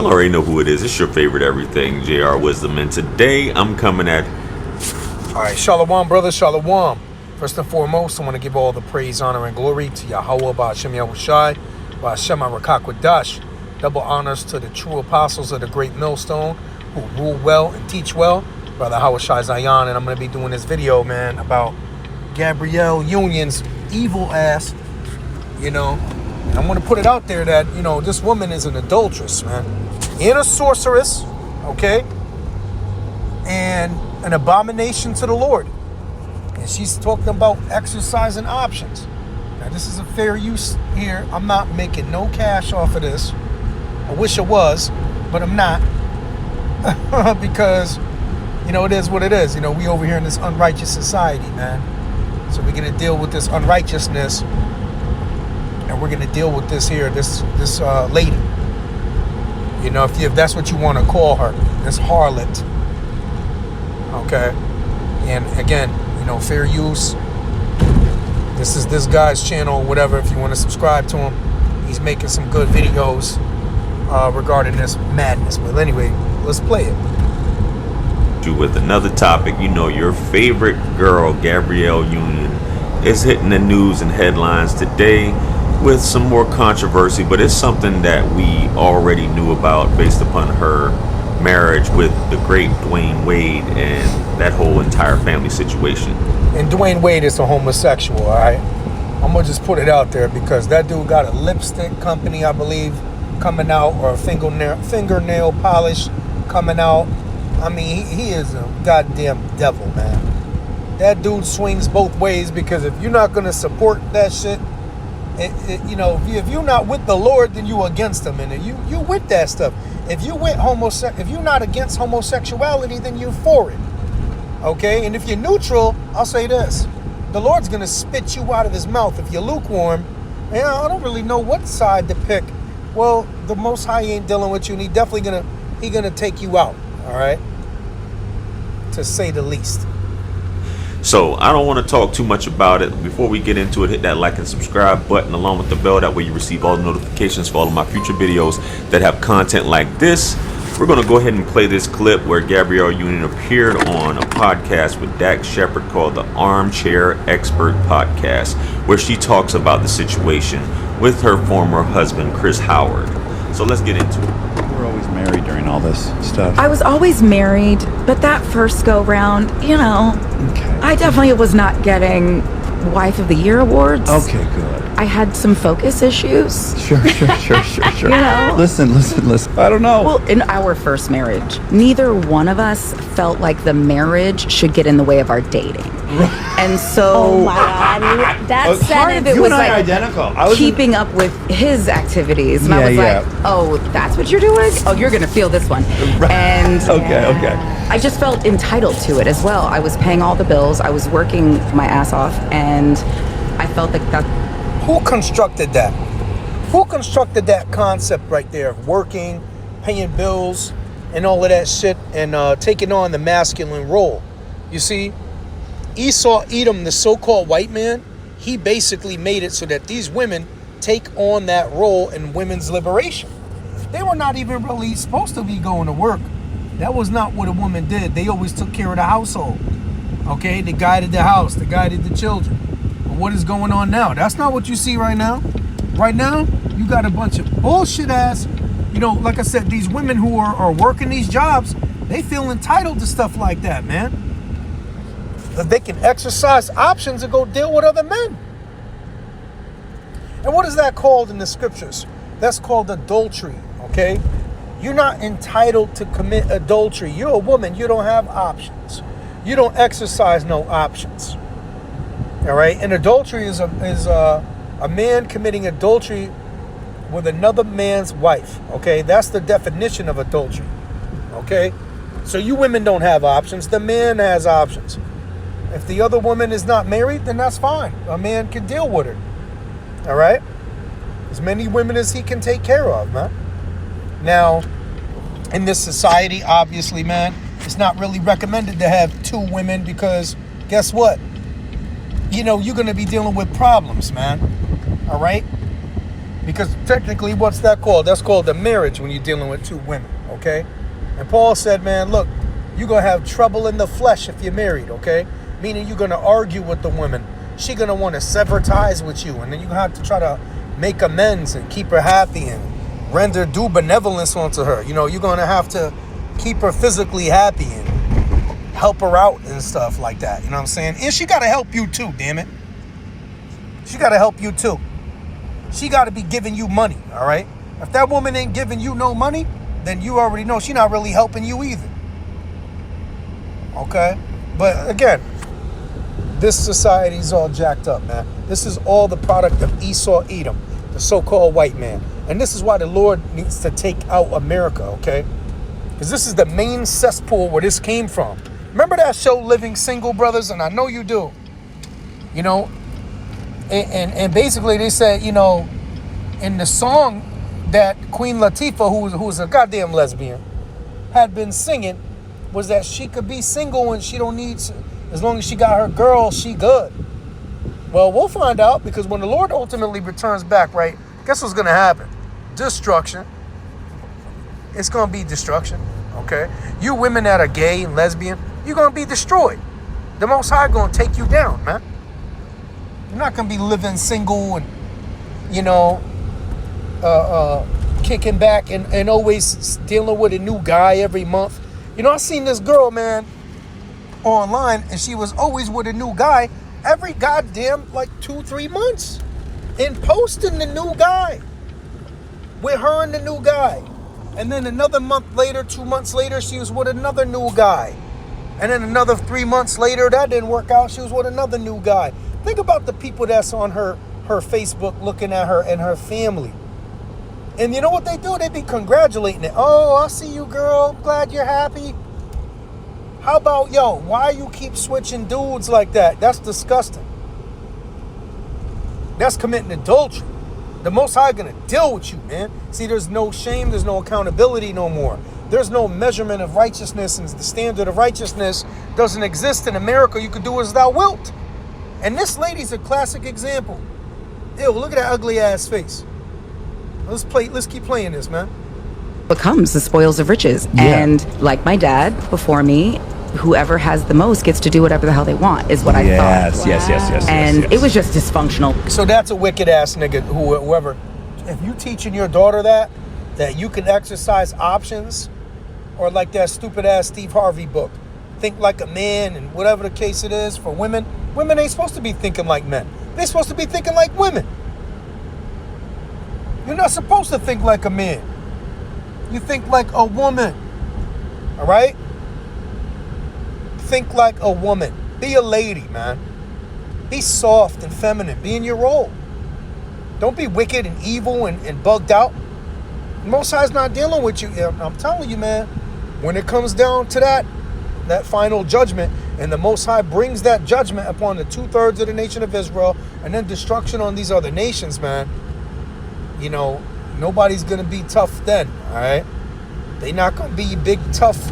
Y'all already know who it is. It's your favorite everything, JR Wisdom. And today I'm coming at... All right, Shalom, brother, Shalom. First and foremost, I want to give all the praise, honor, and glory to Yahweh, Ba'ashem Yahushai, Ba'ashem Arakakwadash. Double honors to the true apostles of the great millstone who rule well and teach well, Brother Yahushai Zion. And I'm going to be doing this video, man, about Gabrielle Union's evil ass, And I'm going to put it out there that, this woman is an adulteress, man. And a sorceress, okay? And an abomination to the Lord. And she's talking about exercising options. Now, this is a fair use here. I'm not making no cash off of this. I wish I was, but I'm not. Because, it is what it is. We over here in this unrighteous society, man. So we're going to deal with this unrighteousness. And we're going to deal with this here, this lady. If that's what you want to call her. This harlot. Okay? And again, fair use. This is this guy's channel, whatever, if you want to subscribe to him. He's making some good videos regarding this madness. But anyway, let's play it. With another topic, your favorite girl, Gabrielle Union, is hitting the news and headlines today with some more controversy, but it's something that we already knew about based upon her marriage with the great Dwayne Wade and that whole entire family situation. And Dwayne Wade is a homosexual, all right? I'm going to just put it out there because that dude got a lipstick company, I believe, coming out, or a fingernail polish coming out. I mean, he is a goddamn devil, man. That dude swings both ways, because if you're not going to support that shit, if you're not with the Lord, then you against him, and you with that stuff. If you're not against homosexuality, then you're for it. Okay? And if you're neutral, I'll say this. The Lord's going to spit you out of his mouth. If you're lukewarm, I don't really know what side to pick. Well, the Most High ain't dealing with you, and he definitely gonna take you out. All right? To say the least. So I don't want to talk too much about it. Before we get into it, hit that like and subscribe button along with the bell. That way you receive all the notifications for all of my future videos that have content like this. We're going to go ahead and play this clip where Gabrielle Union appeared on a podcast with Dax Shepard called the Armchair Expert Podcast, where she talks about the situation with her former husband, Chris Howard. So let's get into it. You were always married during all this stuff. I was always married, but that first go round, Okay. I definitely was not getting Wife of the Year awards. Okay, good. I had some focus issues. Sure. Listen. I don't know. Well, in our first marriage, neither one of us felt like the marriage should get in the way of our dating. And so, oh my God, that's part of it you was and I like identical. keeping up with his activities, and I was like, "Oh, that's what you're doing? Oh, you're gonna feel this one." Right. And Okay. I just felt entitled to it as well. I was paying all the bills. I was working my ass off, and I felt like that. Who constructed that? Who constructed that concept right there of working, paying bills, and all of that shit, and taking on the masculine role? You see, Esau Edom, the so-called white man, he basically made it so that these women take on that role in women's liberation. They were not even really supposed to be going to work. That was not what a woman did. They always took care of the household. Okay, they guided the house, they guided the children. But what is going on now? That's not what you see right now. Right now, you got a bunch of bullshit ass, like I said, these women who are working these jobs, they feel entitled to stuff like that, man. That they can exercise options and go deal with other men. And what is that called in the scriptures? That's called adultery, okay? You're not entitled to commit adultery. You're a woman. You don't have options. You don't exercise no options. All right? And adultery is a man committing adultery with another man's wife. Okay? That's the definition of adultery. Okay? So you women don't have options. The man has options. If the other woman is not married, then that's fine. A man can deal with her. All right? As many women as he can take care of, man. Now, in this society, obviously, man, it's not really recommended to have two women because guess what? You're going to be dealing with problems, man. All right? Because technically, what's that called? That's called a marriage when you're dealing with two women, okay? And Paul said, man, look, you're going to have trouble in the flesh if you're married, okay? Meaning you're going to argue with the woman. She's going to want to sever ties with you. And then you're going to have to try to make amends and keep her happy and render due benevolence onto her. You know, you're going to have to keep her physically happy and help her out and stuff like that. You know what I'm saying? And she got to help you too, damn it. She got to help you too. She got to be giving you money, all right? If that woman ain't giving you no money, then you already know she's not really helping you either. Okay? But again, this society's all jacked up, man. This is all the product of Esau Edom, the so-called white man. And this is why the Lord needs to take out America, okay? Because this is the main cesspool where this came from. Remember that show, Living Single, brothers? And I know you do. You know, and basically they said, you know, in the song that Queen Latifah, who was a goddamn lesbian, had been singing, was that she could be single and she don't need, as long as she got her girl, she good. Well, we'll find out, because when the Lord ultimately returns back, right, guess what's going to happen? Destruction. It's going to be destruction, okay? You women that are gay and lesbian, you're going to be destroyed. The Most High going to take you down, man. You're not going to be living single and, you know, kicking back and always dealing with a new guy every month. You know, I seen this girl, man, online, and she was always with a new guy every goddamn, like, 2-3 months. And posting the new guy. With her and the new guy. And then another month later, 2 months later, she was with another new guy. And then another 3 months later, that didn't work out. She was with another new guy. Think about the people that's on her Facebook looking at her and her family. And you know what they do? They be congratulating it. Oh, I see you, girl. I'm glad you're happy. How about, yo, why you keep switching dudes like that? That's disgusting. That's committing adultery. The Most High gonna deal with you, man. See, there's no shame, there's no accountability no more. There's no measurement of righteousness, and the standard of righteousness doesn't exist in America. You can do as thou wilt. And this lady's a classic example. Ew, look at that ugly ass face. Let's keep playing this, man. Becomes the spoils of riches. Yeah. And like my dad before me, whoever has the most gets to do whatever the hell they want, is what I thought. Yes. And it was just dysfunctional. So that's a wicked ass nigga, whoever. If you teaching your daughter that you can exercise options, or like that stupid ass Steve Harvey book, Think Like a Man, and whatever the case it is for women. Women ain't supposed to be thinking like men. They're supposed to be thinking like women. You're not supposed to think like a man. You think like a woman. All right? Think like a woman. Be a lady, man. Be soft and feminine. Be in your role. Don't be wicked and evil and bugged out. Most High's not dealing with you. I'm telling you, man, when it comes down to that final judgment, and the Most High brings that judgment upon the 2/3 of the nation of Israel, and then destruction on these other nations, man, you know, nobody's going to be tough then, all right? They not going to be big, tough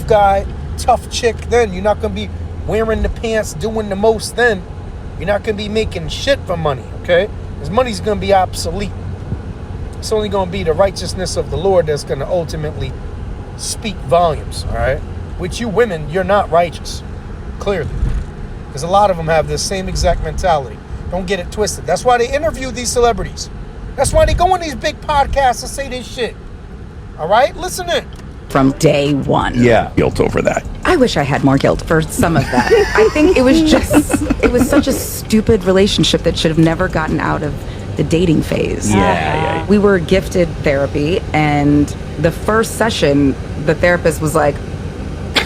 guy, tough chick then. You're not going to be wearing the pants, doing the most then. You're not going to be making shit for money, okay? Because money's going to be obsolete. It's only going to be the righteousness of the Lord that's going to ultimately speak volumes, all right? With you women, you're not righteous, clearly. Because a lot of them have this same exact mentality. Don't get it twisted. That's why they interview these celebrities. That's why they go on these big podcasts and say this shit. All right? Listen in. From day one. Yeah. Guilt over that. I wish I had more guilt for some of that. I think it was such a stupid relationship that should have never gotten out of the dating phase. Yeah. We were gifted therapy, and the first session, the therapist was like,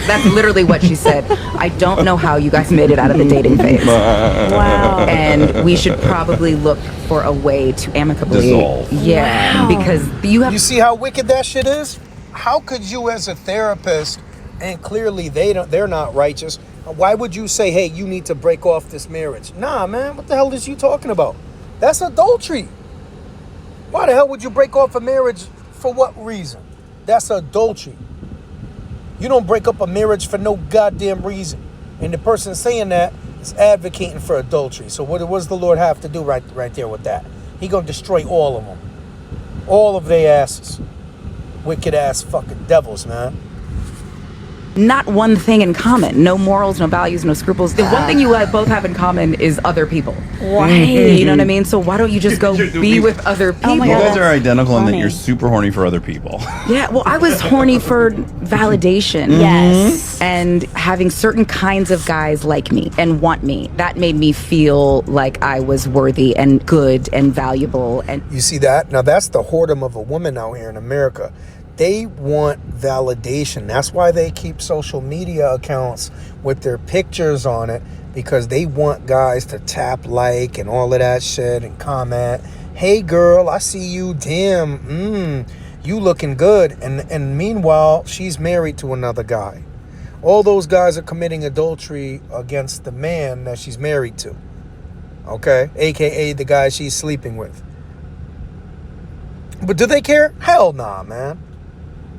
that's literally what she said. I don't know how you guys made it out of the dating phase. Wow. And we should probably look for a way to amicably dissolve. Yeah, Wow. because you see how wicked that shit is? How could you, as a therapist, and clearly they're not righteous, why would you say, hey, you need to break off this marriage? Nah, man, what the hell is you talking about? That's adultery. Why the hell would you break off a marriage? For what reason? That's adultery. You don't break up a marriage for no goddamn reason. And the person saying that is advocating for adultery. So what does the Lord have to do right there with that? He gonna destroy all of them. All of their asses. Wicked ass fucking devils, man. Not one thing in common. No morals, no values, no scruples. The one thing you both have in common is other people. Right. You know what I mean? So why don't you just go be with other people? my You God, guys are that's identical in that funny. you're super horny for other people. Yeah, well, I was horny for validation. Yes. And having certain kinds of guys like me and want me. That made me feel like I was worthy and good and valuable. And You see that? Now that's the whoredom of a woman out here in America. They want validation. That's why they keep social media accounts with their pictures on it, because they want guys to tap like and all of that shit and comment, hey girl, I see you, damn, you looking good. And meanwhile, she's married to another guy. All those guys are committing adultery against the man that she's married to. Okay? AKA the guy she's sleeping with. But do they care? Hell nah, man.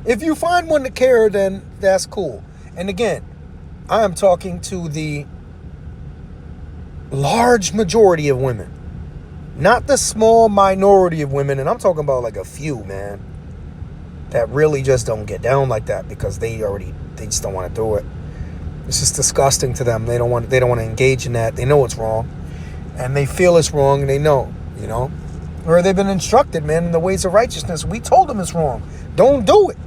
If you find one to care, then that's cool. And again, I am talking to the large majority of women, not the small minority of women. And I'm talking about like a few, man, that really just don't get down like that because they just don't want to do it. It's just disgusting to them. They don't want to engage in that. They know it's wrong, and they feel it's wrong, and they know, or they've been instructed, man, in the ways of righteousness. We told them it's wrong. Don't do it.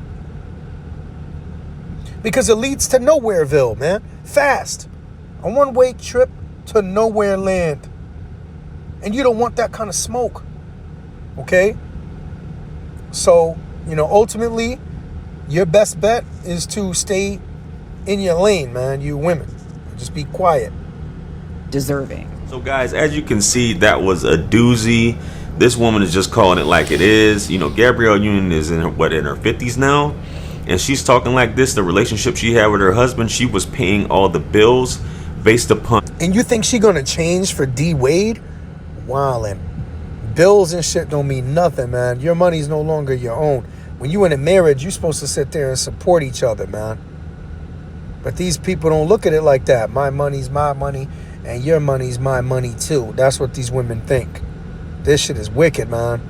Because it leads to Nowhereville, man. Fast. A one-way trip to nowhere land. And you don't want that kind of smoke. Okay? So, ultimately, your best bet is to stay in your lane, man, you women. Just be quiet. deserving. So guys, as you can see, that was a doozy. This woman is just calling it like it is. Gabrielle Union is in her 50s now, and she's talking like this. The relationship she had with her husband, she was paying all the bills based upon. And you think she gonna change for D Wade? Wildin'. Bills and shit don't mean nothing, man. Your money's no longer your own. When you in a marriage, you're supposed to sit there and support each other, man. But these people don't look at it like that. My money's my money, and your money's my money too. That's what these women think. This shit is wicked, man.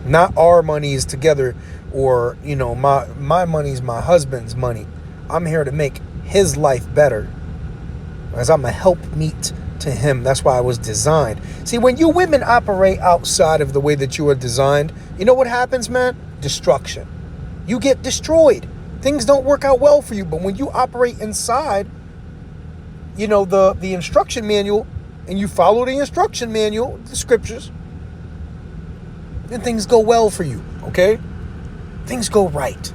Not our money is together, or my money's my husband's money. I'm here to make his life better, as I'm a helpmeet to him. That's why I was designed. See, when you women operate outside of the way that you are designed, you know what happens, man? Destruction. You get destroyed. Things don't work out well for you. But when you operate inside, the instruction manual, and you follow the instruction manual, the scriptures, then things go well for you, okay? Things go right.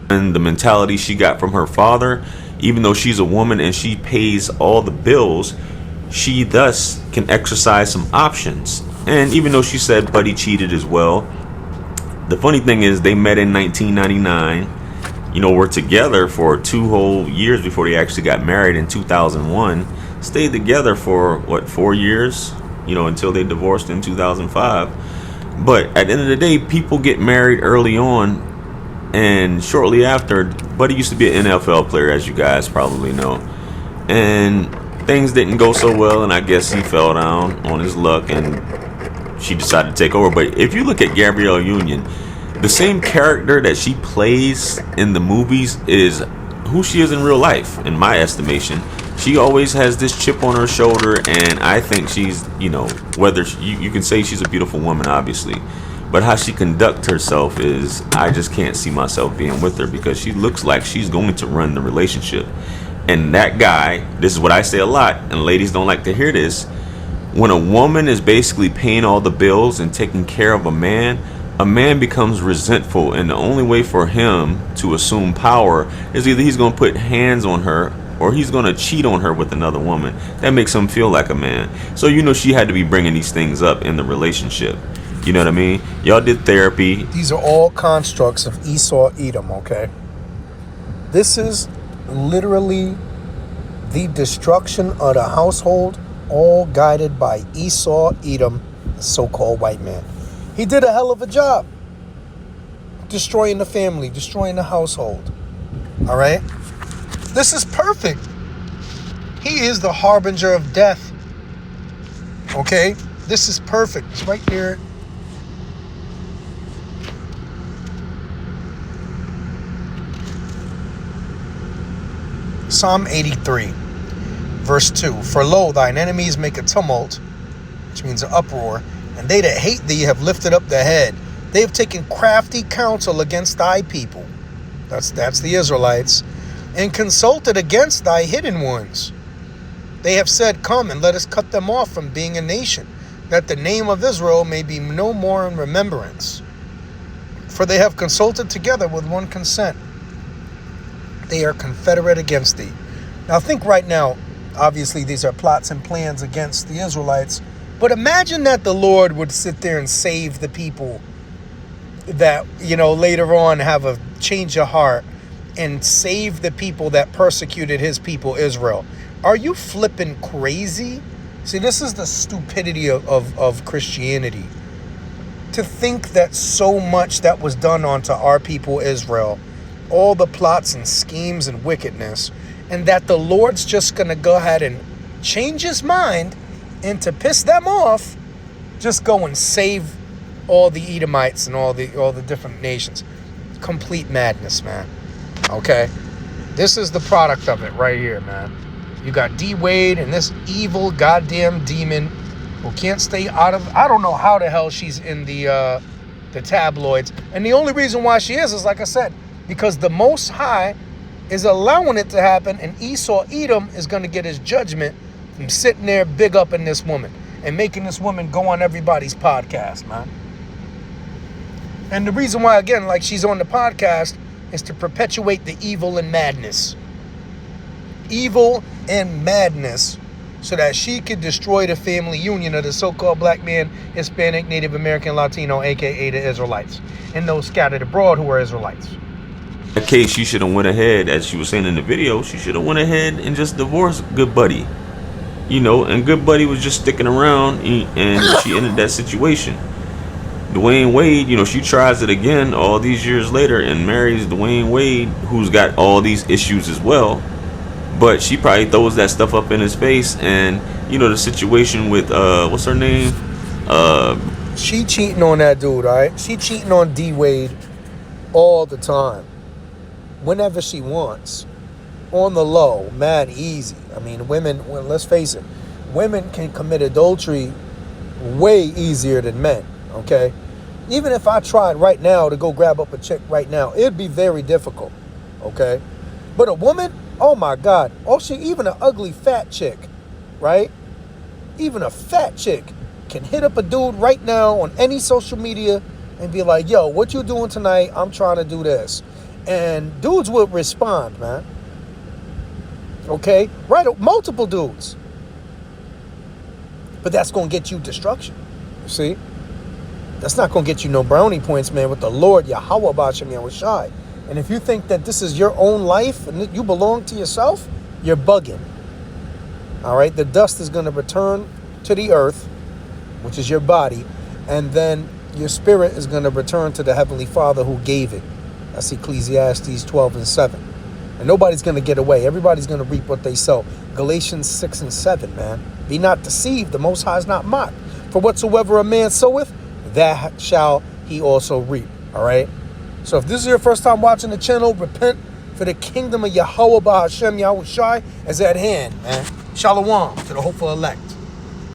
And the mentality she got from her father, even though she's a woman and she pays all the bills, she thus can exercise some options. And even though she said Buddy cheated as well, the funny thing is they met in 1999. Were together for 2 whole years before they actually got married in 2001. Stayed together for 4 years, until they divorced in 2005. But at the end of the day, people get married early on, and shortly after, Buddy used to be an NFL player, as you guys probably know, and things didn't go so well, and I guess he fell down on his luck, and she decided to take over. But if you look at Gabrielle Union, the same character that she plays in the movies is who she is in real life, in my estimation. She always has this chip on her shoulder, and I think she's, whether you can say she's a beautiful woman, obviously, but how she conducts herself is, I just can't see myself being with her, because she looks like she's going to run the relationship. And that guy, this is what I say a lot, and ladies don't like to hear this, when a woman is basically paying all the bills and taking care of a man becomes resentful, and the only way for him to assume power is either he's going to put hands on her or he's going to cheat on her with another woman. That makes him feel like a man. So she had to be bringing these things up in the relationship. You know what I mean? Y'all did therapy. These are all constructs of Esau Edom, okay? This is literally the destruction of the household, all guided by Esau Edom, the so-called white man. He did a hell of a job destroying the family, destroying the household. All right? This is perfect. He is the harbinger of death. Okay? This is perfect. It's right there Psalm 83, verse 2. For lo, thine enemies make a tumult, which means an uproar, and they that hate thee have lifted up their head. They have taken crafty counsel against thy people. That's the Israelites. And consulted against thy hidden ones. They have said, come and let us cut them off from being a nation, that the name of Israel may be no more in remembrance. For they have consulted together with one consent. They are confederate against thee. Now think right now, obviously these are plots and plans against the Israelites, but imagine that the Lord would sit there and save the people that, later on have a change of heart and save the people that persecuted his people Israel. Are you flipping crazy? See, this is the stupidity of Christianity. To think that so much that was done onto our people Israel, all the plots and schemes and wickedness, and that the Lord's just going to go ahead and change his mind, and to piss them off, just go and save all the Edomites and all the different nations. Complete madness, man. Okay? This is the product of it right here, man. You got D. Wade and this evil goddamn demon who can't stay out of... I don't know how the hell she's in the tabloids. And the only reason why she is like I said, because the Most High is allowing it to happen, and Esau, Edom, is going to get his judgment from sitting there big up in this woman and making this woman go on everybody's podcast, man. And the reason why, again, like she's on the podcast, is to perpetuate the evil and madness. Evil and madness, so that she could destroy the family union of the so-called black man, Hispanic, Native American, Latino, aka the Israelites, and those scattered abroad who are Israelites. In that case, she should have went ahead, as she was saying in the video, she should have went ahead and just divorced Good Buddy. And Good Buddy was just sticking around, and she ended that situation. Dwayne Wade, she tries it again all these years later and marries Dwayne Wade, who's got all these issues as well. But she probably throws that stuff up in his face. And, the situation with, what's her name? She cheating on that dude, all right? She cheating on D. Wade all the time. Whenever she wants. On the low, mad easy. I mean, women, well, let's face it, women can commit adultery way easier than men, okay? Even if I tried right now to go grab up a chick right now, it'd be very difficult, okay? But a woman, oh my God, even an ugly fat chick, right? Even a fat chick can hit up a dude right now on any social media and be like, yo, what you doing tonight? I'm trying to do this. And dudes would respond, man. Okay? Right? Multiple dudes. But that's going to get you destruction. You see? That's not going to get you no brownie points, man, with the Lord, Yahweh B'Shem Yahushai. And if you think that this is your own life and you belong to yourself, you're bugging. All right? The dust is going to return to the earth, which is your body, and then your spirit is going to return to the Heavenly Father who gave it. That's Ecclesiastes 12:7. And nobody's going to get away. Everybody's going to reap what they sow. Galatians 6:7, man. Be not deceived. The Most High is not mocked. For whatsoever a man soweth, that shall he also reap. All right? So if this is your first time watching the channel, repent, for the kingdom of Yahweh B'Hashem Yahushai is at hand, man. Shalom to the hopeful elect.